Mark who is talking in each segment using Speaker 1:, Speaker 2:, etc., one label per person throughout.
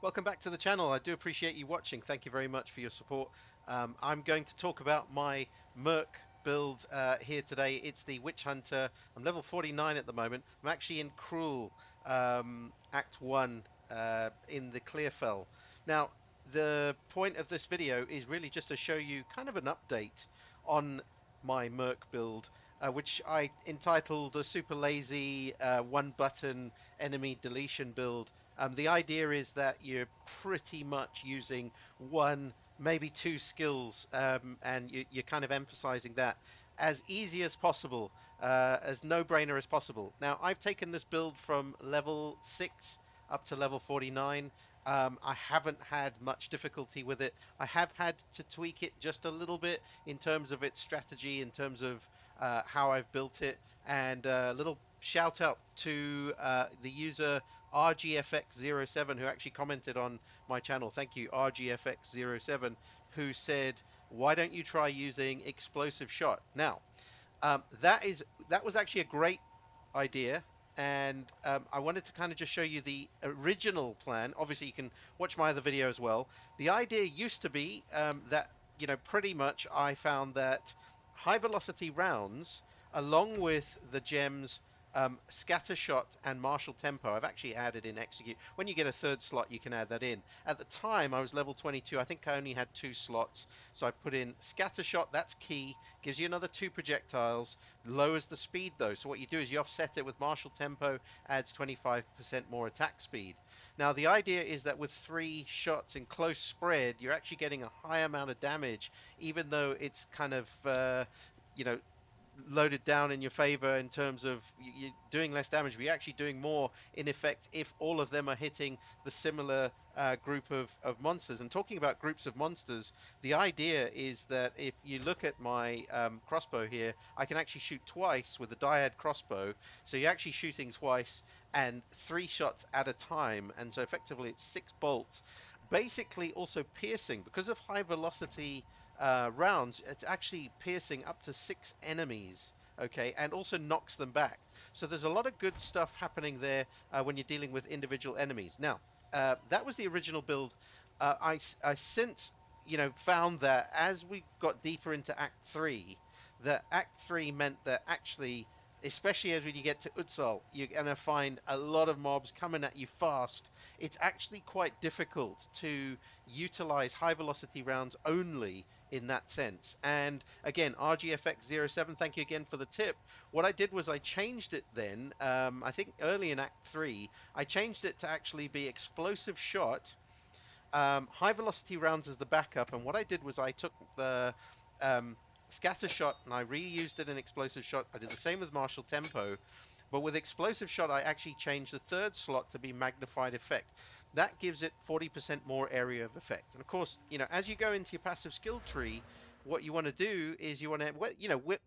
Speaker 1: Welcome back to the channel. I do appreciate you watching. Thank you very much for your support. I'm going to talk about my Merc build here today. It's the Witch Hunter. I'm level 49 at the moment. I'm actually in Cruel Act 1 in the Clearfell. Now, the point of this video is really just to show you kind of an update on my Merc build, which I entitled a super lazy one button enemy deletion build. The idea is that you're pretty much using one, maybe two skills, and you're kind of emphasizing that as easy as possible, as no-brainer as possible. Now, I've taken this build from level 6 up to level 49. I haven't had much difficulty with it. I have had to tweak it just a little bit in terms of its strategy, in terms of how I've built it, and a little shout out to the user RGFX07 who actually commented on my channel. Thank you, RGFX07, who said, "Why don't you try using explosive shot?" Now, that was actually a great idea, and I wanted to kind of just show you the original plan. Obviously, you can watch my other video as well. The idea used to be that, pretty much I found that high velocity rounds, along with the gems scatter shot and martial tempo, I've actually added in execute. When you get a third slot, you can add that in. At the time, I was level 22. I think I only had 2 slots, so I put in scatter shot. That's key. Gives you another 2 projectiles. Lowers the speed though. So what you do is you offset it with martial tempo. Adds 25% more attack speed. Now the idea is that with 3 shots in close spread, you're actually getting a high amount of damage, even though it's kind of you know loaded down in your favor in terms of you doing less damage, but you're actually doing more in effect if all of them are hitting the similar group of monsters. And talking about groups of monsters, the idea is that if you look at my crossbow here, I can actually shoot twice with a dyad crossbow. So you're actually shooting twice and 3 shots at a time, and so effectively it's 6 bolts. Basically also piercing, because of high velocity rounds, it's actually piercing up to 6 enemies, okay, and also knocks them back. So there's a lot of good stuff happening there when you're dealing with individual enemies. Now, that was the original build. I since, found that as we got deeper into Act 3, that Act 3 meant that actually, especially as when you get to Exile, you're going to find a lot of mobs coming at you fast. It's actually quite difficult to utilize high velocity rounds only in that sense. And again, RGFX07, thank you again for the tip. What I did was I changed it then, I think early in Act 3, I changed it to actually be explosive shot, high velocity rounds as the backup. And what I did was I took the scatter shot and I reused it in explosive shot. I did the same with martial tempo, but with explosive shot I actually changed the third slot to be magnified effect. That gives it 40% more area of effect. And of course, as you go into your passive skill tree, what you want to do is you want to,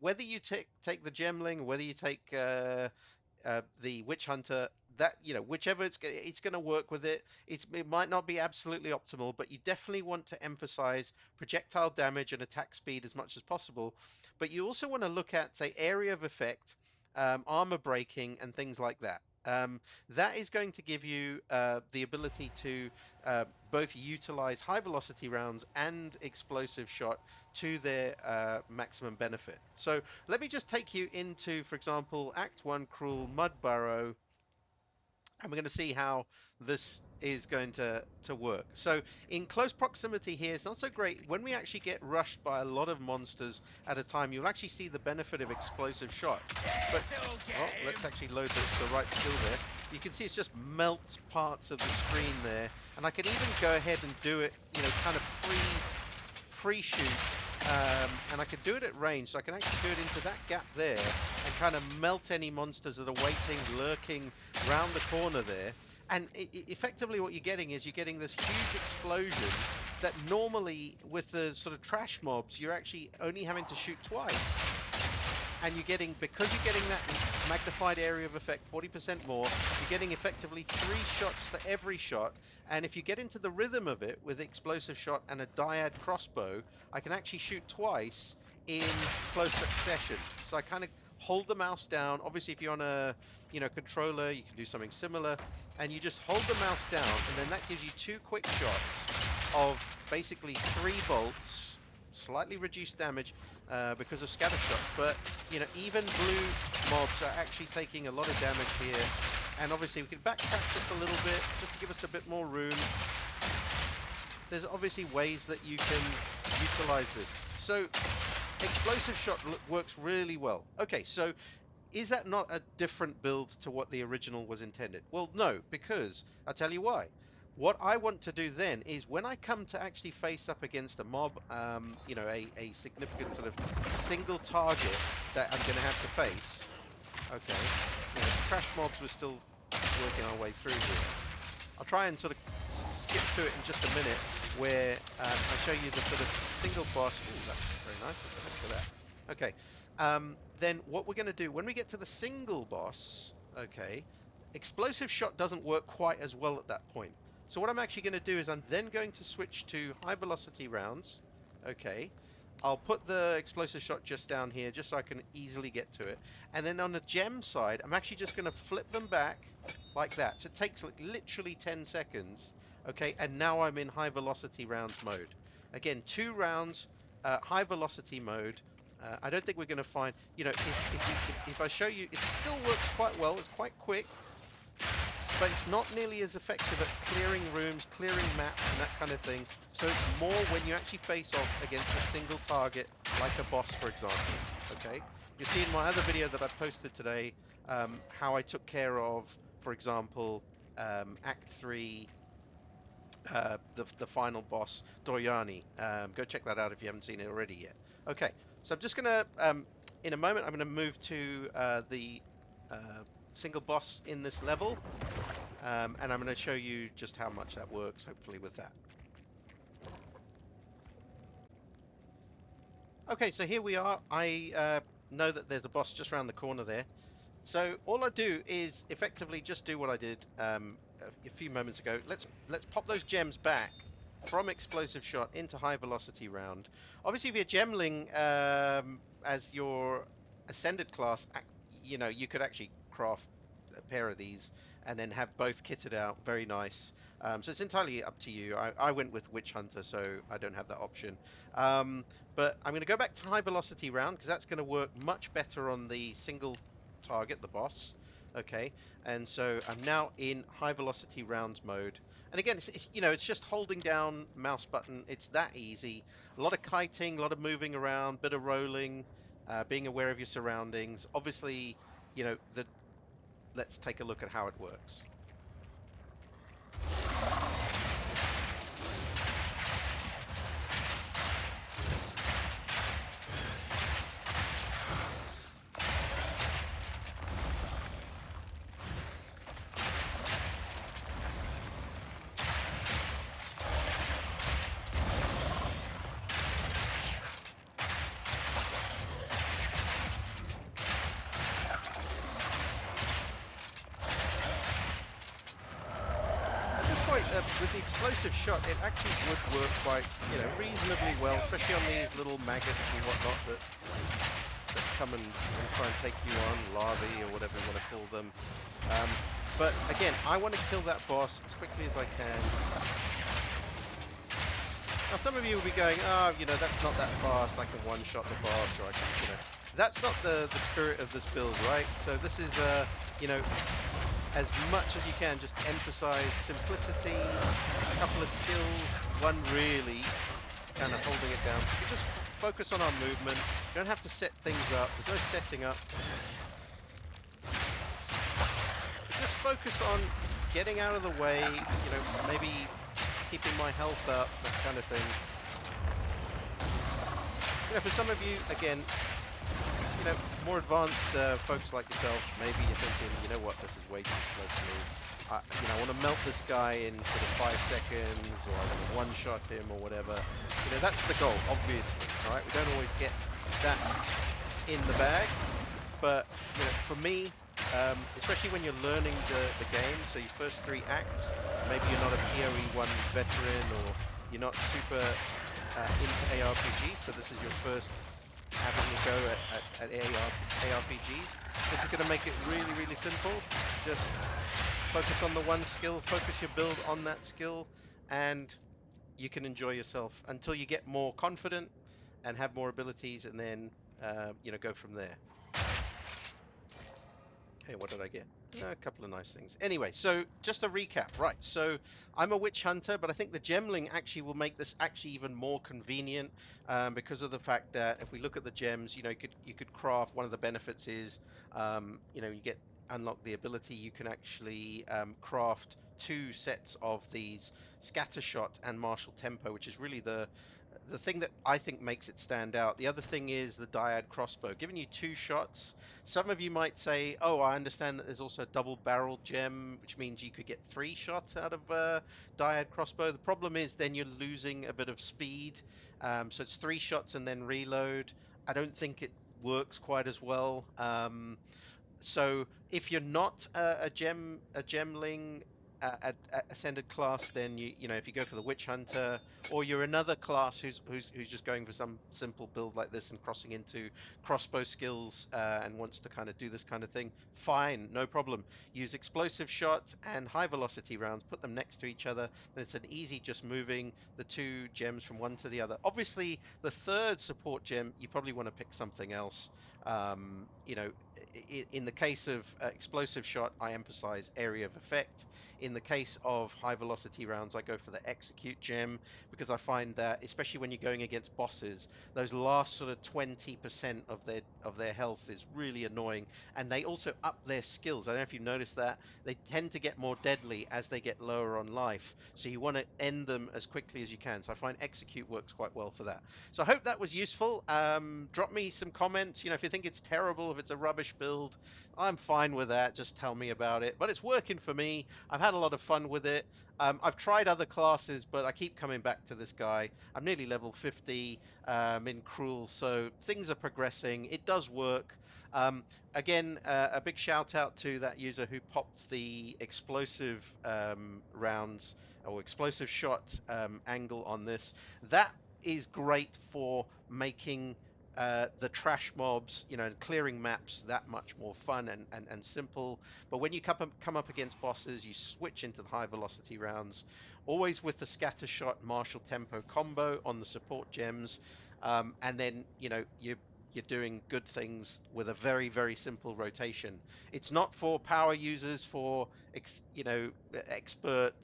Speaker 1: whether you take the gemling, whether you take the witch hunter, that whichever it's going to work with it. It might not be absolutely optimal, but you definitely want to emphasize projectile damage and attack speed as much as possible. But you also want to look at, say, area of effect, armor breaking, and things like that. That is going to give you the ability to both utilize high velocity rounds and explosive shot to their maximum benefit. So let me just take you into, for example, Act 1 Cruel Mud Burrow, and we're going to see how this is going to work. So in close proximity here, it's not so great. When we actually get rushed by a lot of monsters at a time, you'll actually see the benefit of explosive shot. But let's actually load the right skill there. You can see it just melts parts of the screen there, and I can even go ahead and do it, kind of pre-shoot. And I could do it at range, so I can actually do it into that gap there and kind of melt any monsters that are waiting, lurking round the corner there. And effectively what you're getting is you're getting this huge explosion that normally with the sort of trash mobs, you're actually only having to shoot twice. And because you're getting that magnified area of effect 40% more, you're getting effectively 3 shots for every shot. And if you get into the rhythm of it with explosive shot and a dyad crossbow, I can actually shoot twice in close succession. So I kind of hold the mouse down. Obviously, if you're on a controller, you can do something similar, and you just hold the mouse down, and then that gives you 2 quick shots of basically 3 bolts, slightly reduced damage because of scatter shots. But even blue mobs are actually taking a lot of damage here, and obviously we can backtrack just a little bit, just to give us a bit more room. There's obviously ways that you can utilize this. So explosive shot works really well. Okay, so is that not a different build to what the original was intended? Well, no, because I'll tell you why. What I want to do then is when I come to actually face up against a mob, a significant sort of single target that I'm going to have to face. Okay, trash mobs, we're still working our way through here. I'll try and sort of skip to it in just a minute, where I show you the sort of single boss. Ooh, that's very nice. Thanks for that. Okay, then what we're going to do when we get to the single boss, okay, explosive shot doesn't work quite as well at that point. So what I'm actually going to do is I'm then going to switch to high velocity rounds. Okay, I'll put the explosive shot just down here, just so I can easily get to it. And then on the gem side, I'm actually just going to flip them back like that. So it takes like literally 10 seconds. Okay, and now I'm in high velocity rounds mode. Again, 2 rounds, high velocity mode. I don't think we're going to find, if I show you, it still works quite well. It's quite quick, but it's not nearly as effective at clearing rooms, clearing maps, and that kind of thing. So it's more when you actually face off against a single target, like a boss, for example. Okay, you see in my other video that I posted today, how I took care of, for example, Act 3, the final boss, Doryani. Go check that out if you haven't seen it already yet. Okay, so I'm just gonna, in a moment, I'm gonna move to the single boss in this level, and I'm gonna show you just how much that works, hopefully, with that. Okay, so here we are. I know that there's a boss just around the corner there. So all I do is effectively just do what I did a few moments ago. Let's pop those gems back from explosive shot into high velocity round. Obviously, if you're gemling as your ascended class, you could actually craft a pair of these and then have both kitted out. Very nice. So it's entirely up to you. I went with Witch Hunter, so I don't have that option. But I'm going to go back to high velocity round because that's going to work much better on the single target, the boss. Okay, and so I'm now in high velocity rounds mode, and again, it's just holding down mouse button. It's that easy. A lot of kiting, a lot of moving around, bit of rolling, being aware of your surroundings. Obviously, let's take a look at how it works. With the explosive shot, it actually would work quite, reasonably well, especially on these little maggots and whatnot that come and try and take you on, larvae or whatever you want to call them. But again, I want to kill that boss as quickly as I can. Now, some of you will be going, that's not that fast. I can one-shot the boss, or I can, That's not the spirit of this build, right? So this is, as much as you can, just emphasize simplicity, a couple of skills, one really kind of holding it down. So just focus on our movement. You don't have to set things up. There's no setting up. But just focus on getting out of the way, maybe keeping my health up, that kind of thing. For some of you, again, more advanced folks like yourself, maybe you're thinking, you know what, this is way too slow for me. I want to melt this guy in sort of 5 seconds, or I want to one-shot him, or whatever. That's the goal, obviously. All right, we don't always get that in the bag, but for me, especially when you're learning the game, so your first 3 acts, maybe you're not a PoE 1 veteran, or you're not super into ARPG, so this is your first having a go at ARPGs. This is going to make it really, really simple. Just focus on the one skill, focus your build on that skill, and you can enjoy yourself until you get more confident and have more abilities, and then go from there. Okay, what did I get? A couple of nice things. Anyway, so just a recap, right? So I'm a witch hunter, but I think the gemling actually will make this actually even more convenient because of the fact that if we look at the gems, you could craft. One of the benefits is, you get unlock the ability. You can actually craft two sets of these scattershot and martial tempo, which is really the thing that I think makes it stand out. The other thing is the dyad crossbow, giving you two shots. Some of you might say, "Oh, I understand that there's also a double-barreled gem, which means you could get three shots out of dyad crossbow." The problem is then you're losing a bit of speed. So it's three shots and then reload. I don't think it works quite as well. So if you're not a gemling at ascended class, then if you go for the witch hunter, or you're another class who's just going for some simple build like this and crossing into crossbow skills and wants to kind of do this kind of thing, fine, no problem. Use explosive shot and high velocity rounds, put them next to each other, and it's an easy just moving the two gems from one to the other. Obviously, the third support gem, you probably want to pick something else. In the case of explosive shot, I emphasize area of effect. In the case of high velocity rounds, I go for the execute gem because I find that, especially when you're going against bosses, those last sort of 20% of their health is really annoying, and they also up their skills. I don't know if you noticed that they tend to get more deadly as they get lower on life, so you want to end them as quickly as you can. So I find execute works quite well for that. So I hope that was useful. Drop me some comments. If you think it's terrible, if it's a rubbish build, I'm fine with that. Just tell me about it. But it's working for me. I've had a lot of fun with it. I've tried other classes, but I keep coming back to this guy. I'm nearly level 50 in Cruel, so things are progressing. It does work. Again, a big shout out to that user who popped the explosive rounds or explosive shot angle on this. That is great for making the trash mobs, and clearing maps that much more fun and simple. But when you come up against bosses, you switch into the high velocity rounds, always with the scatter shot martial tempo combo on the support gems, and then you're doing good things with a very, very simple rotation. It's not for power users, for expert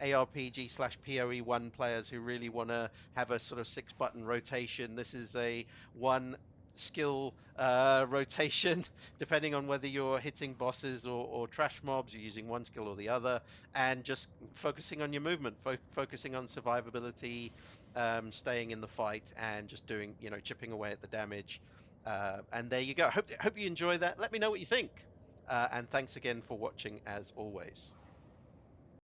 Speaker 1: ARPG slash PoE1 players who really want to have a sort of 6-button rotation. This is a one skill rotation, depending on whether you're hitting bosses or trash mobs. You're using one skill or the other, and just focusing on your movement, focusing on survivability, staying in the fight, and just doing, chipping away at the damage. And there you go. Hope you enjoy that. Let me know what you think. And thanks again for watching as always.